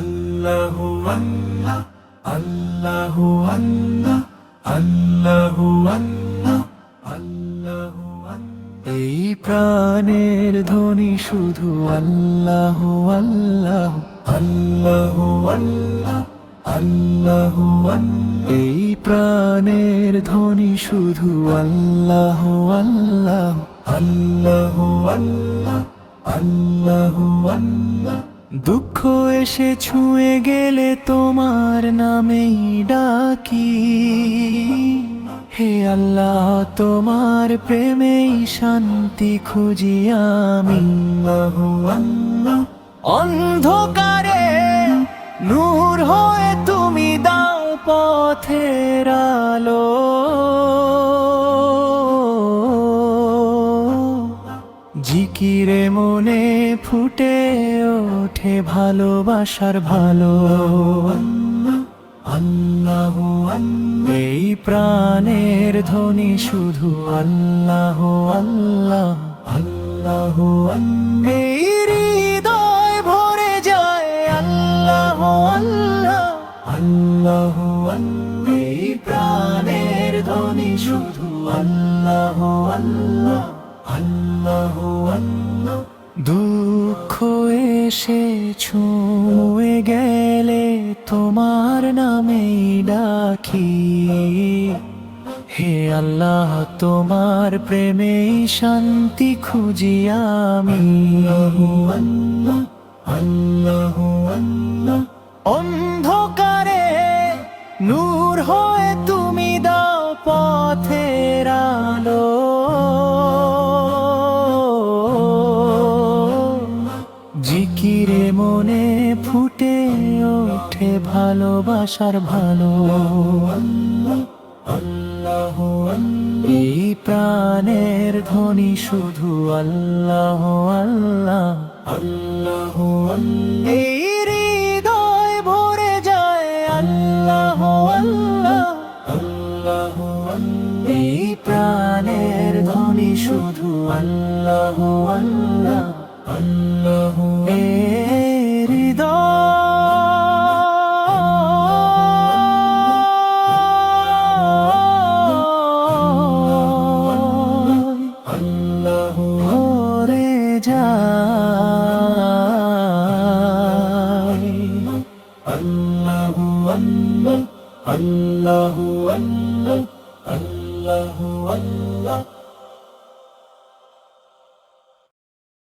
আল্লাহু আল্লাহ আল্লাহু আল্লাহ আল্লাহু আল্লাহ আল্লাহু আল্লাহ। এই প্রাণের ধ্বনি শুধু আল্লাহু আল্লাহ আল্লাহু আল্লাহ আল্লাহু আল্লাহ। এই প্রাণের ধ্বনি শুধু আল্লাহু আল্লাহ আল্লাহু আল্লাহ আল্লাহু আল্লাহ। দুঃখ এসে ছুঁয়ে গেলে তোমার নামেই ডাকি, হে আল্লাহ তোমার প্রেমেই শান্তি খুঁজি আমি। আল্লাহু আল্লাহ। অন্ধকারে নূর হয়ে তুমি দাও পথের আলো, জিকিরে মনে ফুটে ওঠে ভালোবাসার ভালো। আল্লাহু আল্লাহ। এই প্রাণের ধ্বনি শুধু আল্লাহু আল্লাহ আল্লাহু আল্লাহ। এই হৃদয় ভরে যায় আল্লাহু আল্লাহ আল্লাহু আল্লাহ। এই প্রাণের ধ্বনি শুধু আল্লাহু আল্লাহ আল্লাহু আল্লাহ। দুঃখ এসে ছুঁয়ে গেলে তোমার নামেই ডাকি, হে আল্লাহ তোমার প্রেমেই শান্তি খুঁজি আমি। আল্লাহু আল্লাহ আল্লাহু আল্লাহ। অন্ধকারে নূর হয়ে তুমি দাও পথের আলো, জিকিরে মনে ফুটে ওঠে ভালোবাসার ভালো। আল্লাহু আল্লাহ। এই প্রাণের ধ্বনি শুধু আল্লাহ আল্লাহ আল্লাহু আল্লাহ। এই হৃদয় ভরে যায় আল্লাহ আল্লাহ আল্লাহু আল্লাহ। এই প্রাণের ধ্বনি শুধু আল্লাহ আল্লাহ আল্লাহু। আল্লাহু আল্লাহ আল্লাহু আল্লাহ।